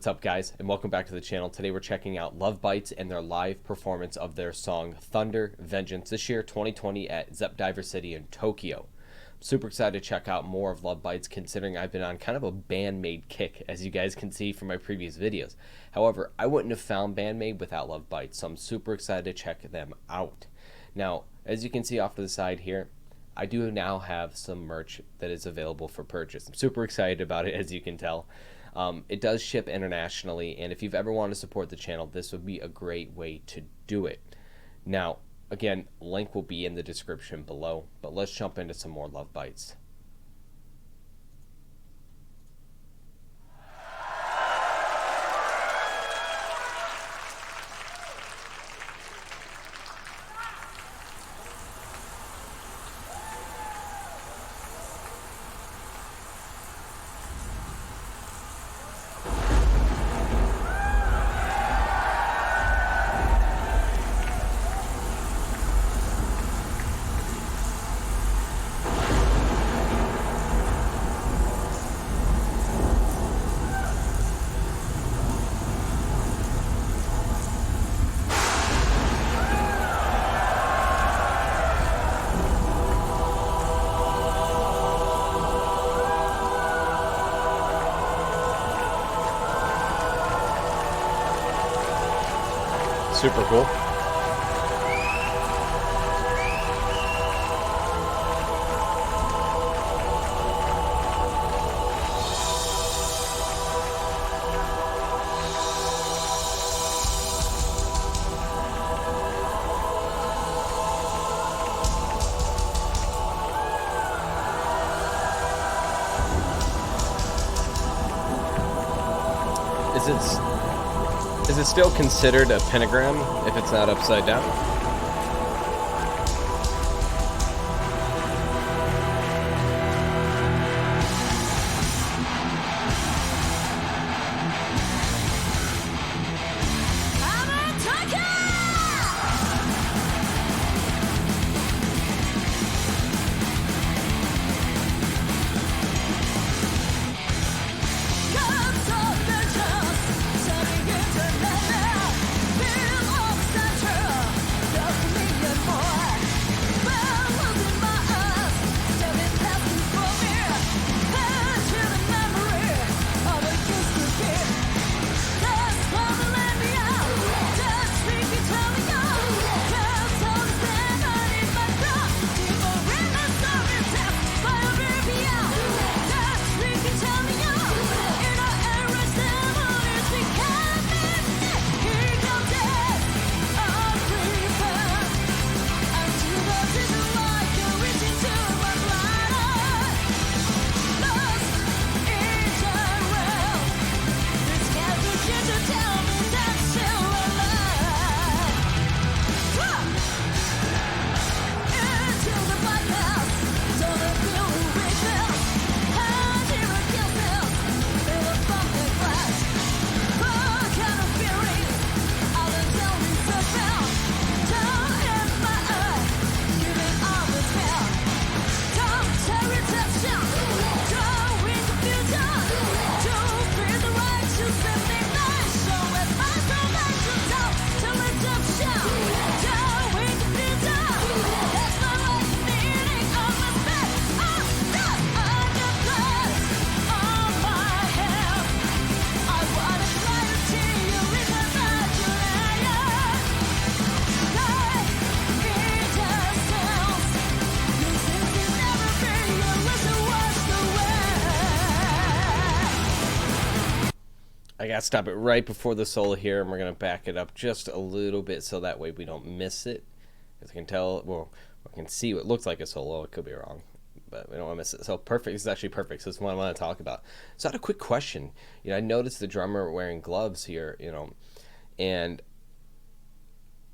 what's up guys, and welcome back to the channel. Today we're checking out Lovebites and their live performance of their song Thunder Vengeance this year 2020 at Zepp DiverCity in Tokyo. I'm super excited to check out more of Lovebites, considering I've been on kind of a Bandmade kick, as you guys can see from my previous videos. However, I wouldn't have found Bandmade without Lovebites, so I'm super excited to check them out. Now, as you can see off to the side here, I do now have some merch that is available for purchase. I'm super excited about it, as you can tell. It does ship internationally, and if you've ever wanted to support the channel, this would be a great way to do it. Now, again, link will be in the description below, but let's jump into some more Lovebites. Super cool. Is it still considered a pentagram if it's not upside down? I gotta stop it right before the solo here, and we're gonna back it up just a little bit so that way we don't miss it. As I can tell, well, I can see what looks like a solo. It could be wrong, but we don't want to miss it. So perfect. This is actually perfect. So this is what I want to talk about. So I had a quick question. I noticed the drummer wearing gloves here, and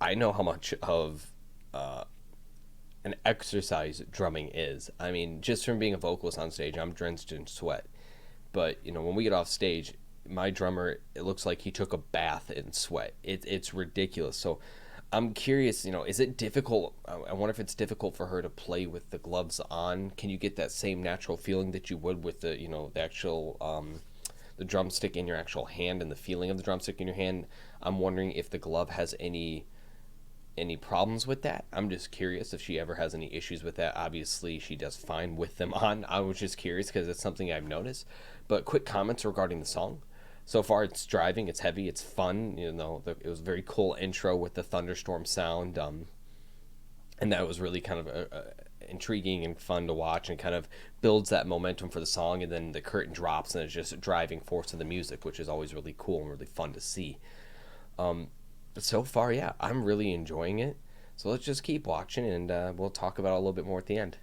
I know how much of an exercise drumming is. I mean, just from being a vocalist on stage, I'm drenched in sweat. But when we get off stage, my drummer, it looks like he took a bath in sweat. It's ridiculous. So I'm curious, is it difficult? I wonder if it's difficult for her to play with the gloves on. Can you get that same natural feeling that you would with the, the actual the drumstick in your actual hand and the feeling of the drumstick in your hand. I'm wondering if the glove has any problems with that. I'm just curious if she ever has any issues with that. Obviously, she does fine with them on. I was just curious because it's something I've noticed. But quick comments regarding the song. So far, it's driving, it's heavy, it's fun. You know, it was a very cool intro with the thunderstorm sound, and that was really kind of intriguing and fun to watch, and kind of builds that momentum for the song. And then the curtain drops, and it's just a driving force of the music, which is always really cool and really fun to see. But so far, yeah, I'm really enjoying it. So let's just keep watching, and we'll talk about it a little bit more at the end.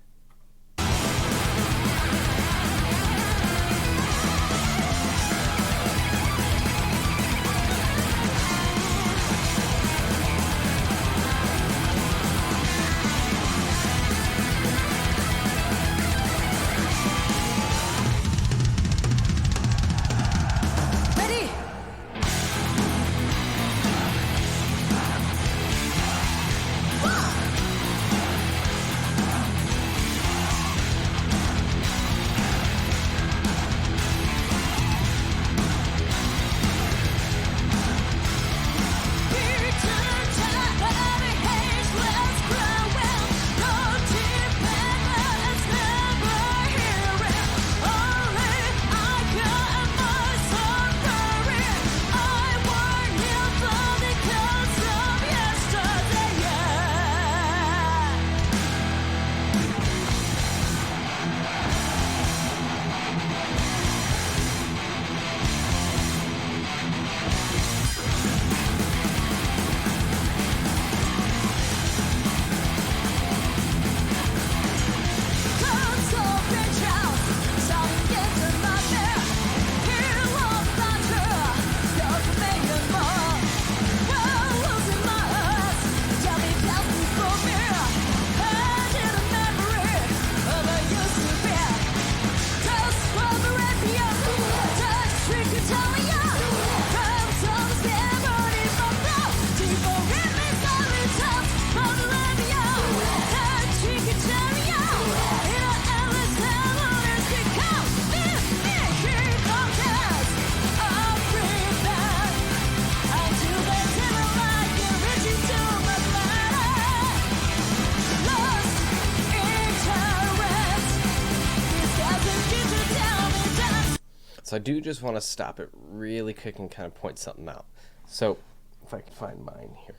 So I do just want to stop it really quick and kind of point something out. So if I can find mine here.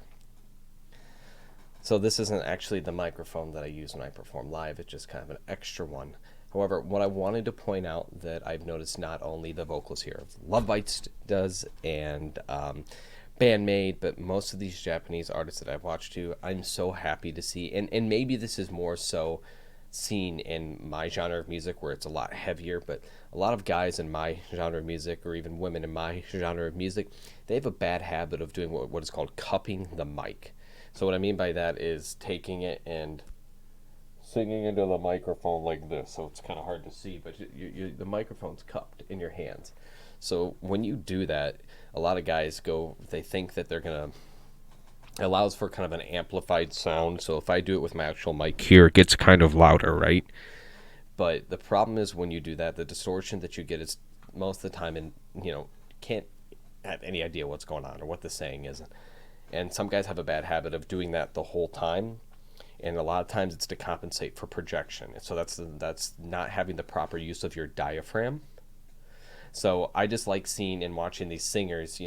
So this isn't actually the microphone that I use when I perform live. It's just kind of an extra one. However, what I wanted to point out that I've noticed not only the Vocalist here, Lovebites does, and Bandmade, but most of these Japanese artists that I've watched too, I'm so happy to see. And maybe this is more so seen in my genre of music where it's a lot heavier, but a lot of guys in my genre of music, or even women in my genre of music, they have a bad habit of doing what is called cupping the mic. So what I mean by that is taking it and singing into the microphone like this. So it's kind of hard to see, but the microphone's cupped in your hands. So when you do that, a lot of guys they think that they're gonna, it allows for kind of an amplified sound. So if I do it with my actual mic here, it gets kind of louder, right? But the problem is when you do that, the distortion that you get is most of the time, and can't have any idea what's going on or what the saying is. And some guys have a bad habit of doing that the whole time, and a lot of times it's to compensate for projection. So that's not having the proper use of your diaphragm. So I just like seeing and watching these singers,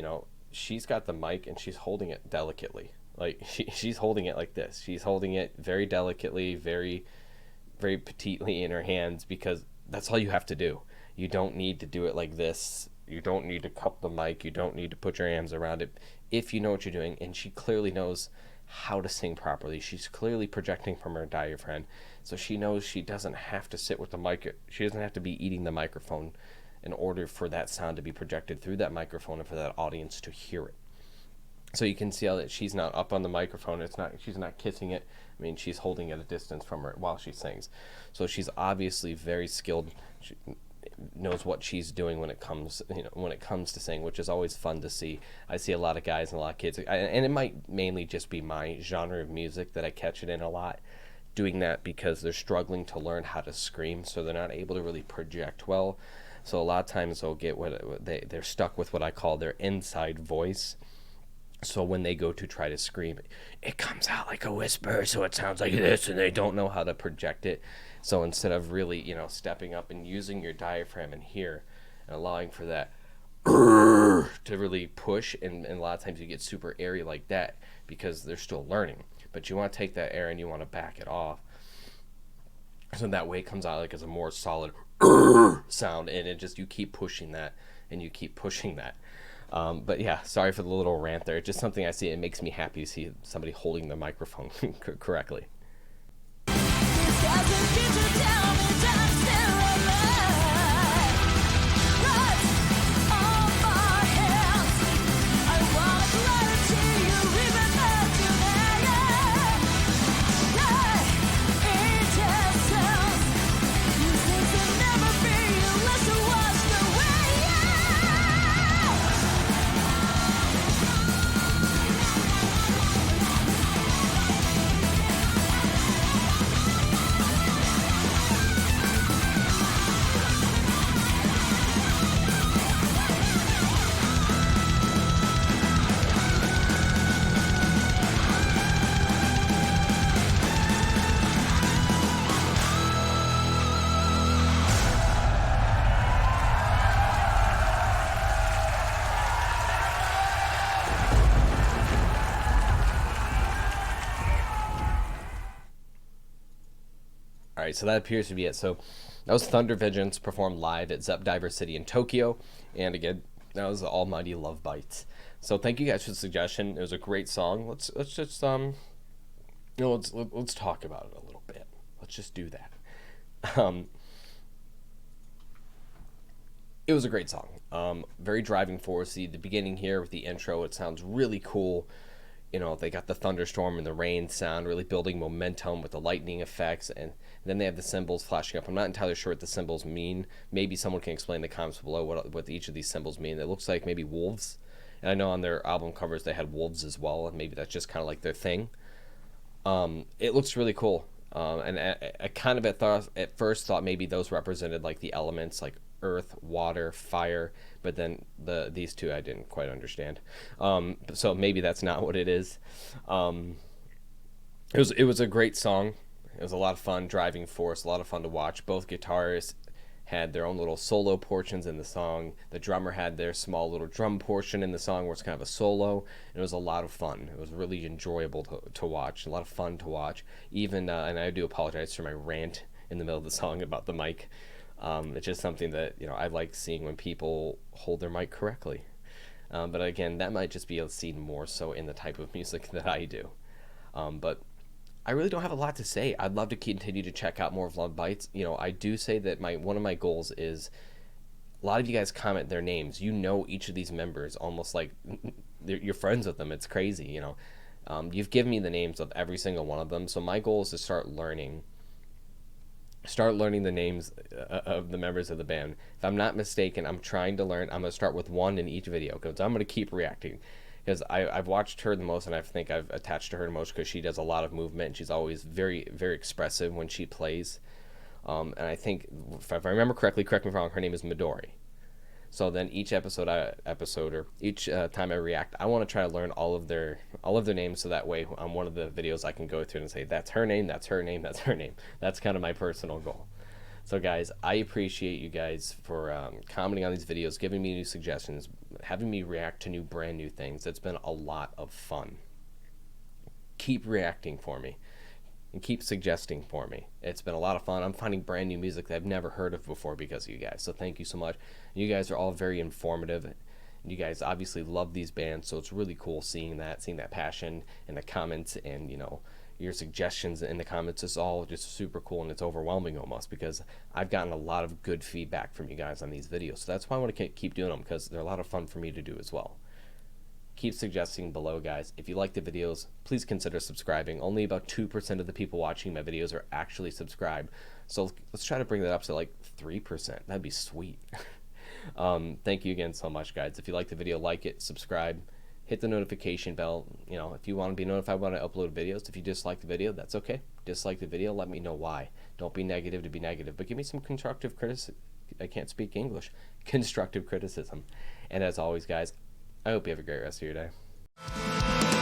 she's got the mic and she's holding it delicately. Like she's holding it like this. She's holding it very delicately, very, very petitely in her hands, because that's all you have to do. You don't need to do it like this. You don't need to cup the mic. You don't need to put your hands around it if you know what you're doing. And she clearly knows how to sing properly. She's clearly projecting from her diaphragm. So she knows she doesn't have to sit with the mic. She doesn't have to be eating the microphone in order for that sound to be projected through that microphone and for that audience to hear it. So you can see how that she's not up on the microphone. She's not kissing it. I mean, she's holding at a distance from her while she sings. So she's obviously very skilled. She knows what she's doing when it comes to sing, which is always fun to see. I see a lot of guys and a lot of kids, and it might mainly just be my genre of music that I catch it in a lot, doing that because they're struggling to learn how to scream, so they're not able to really project well. So a lot of times they'll get they're stuck with what I call their inside voice. So when they go to try to scream, it comes out like a whisper, so it sounds like this, and they don't know how to project it. So instead of really, stepping up and using your diaphragm in here and allowing for that to really push, and a lot of times you get super airy like that because they're still learning. But you want to take that air and you want to back it off. So that way it comes out like as a more solid sound, and you keep pushing that, and you keep pushing that. But yeah, sorry for the little rant there. Just something I see. It makes me happy to see somebody holding the microphone correctly. All right, so that appears to be it. So that was Thunder Vengeance performed live at Zepp DiverCity in Tokyo, and again, that was the almighty Lovebites. So thank you guys for the suggestion. It was a great song. Let's just let's talk about it a little bit. Let's just do that. It was a great song. Very driving force. The beginning here with the intro, it sounds really cool. They got the thunderstorm and the rain sound, really building momentum with the lightning effects, and then they have the symbols flashing up. I'm not entirely sure what the symbols mean. Maybe someone can explain in the comments below what each of these symbols mean. It looks like maybe wolves, and I know on their album covers they had wolves as well, and maybe that's just kind of like their thing. It looks really cool, and I kind of at first thought maybe those represented like the elements, like earth, water, fire, but then these two I didn't quite understand. So maybe that's not what it is. It was a great song. It was a lot of fun, driving force, a lot of fun to watch. Both guitarists had their own little solo portions in the song. The drummer had their small little drum portion in the song where it's kind of a solo. And it was a lot of fun. It was really enjoyable to watch, a lot of fun to watch. Even, and I do apologize for my rant in the middle of the song about the mic. It's just something that, I like seeing when people hold their mic correctly. But again, that might just be seen more so in the type of music that I do. But I really don't have a lot to say. I'd love to continue to check out more of Lovebites. I do say that one of my goals is a lot of you guys comment their names. Each of these members almost like you're friends with them. It's crazy, You've given me the names of every single one of them. So my goal is to start learning the names of the members of the band. If I'm not mistaken, I'm trying to learn. I'm going to start with one in each video because I'm going to keep reacting. Because I've watched her the most, and I think I've attached to her the most because she does a lot of movement, and she's always very, very expressive when she plays. And I think, if I remember correctly, correct me if I'm wrong, her name is Midori. So then each each time I react, I want to try to learn all of their names, so that way on one of the videos I can go through and say, that's her name, that's her name, that's her name. That's kind of my personal goal. So guys, I appreciate you guys for commenting on these videos, giving me new suggestions, having me react to brand new things. It's been a lot of fun. Keep reacting for me and keep suggesting for me. It's been a lot of fun. I'm finding brand new music that I've never heard of before because of you guys. So thank you so much. You guys are all very informative. And you guys obviously love these bands, so it's really cool seeing that passion in the comments, and your suggestions in the comments. Is all just super cool, and it's overwhelming almost because I've gotten a lot of good feedback from you guys on these videos. So that's why I want to keep doing them, because they're a lot of fun for me to do as well. Keep suggesting below, guys. If you like the videos, please consider subscribing. Only about 2% of the people watching my videos are actually subscribed, so let's try to bring that up to like 3%. That'd be sweet. Thank you again so much, guys. If you like the video, like it, subscribe, hit the notification bell. If you want to be notified when I upload videos. If you dislike the video, that's okay. Dislike the video, let me know why. Don't be negative to be negative, but give me some constructive I can't speak English, constructive criticism. And as always, guys, I hope you have a great rest of your day.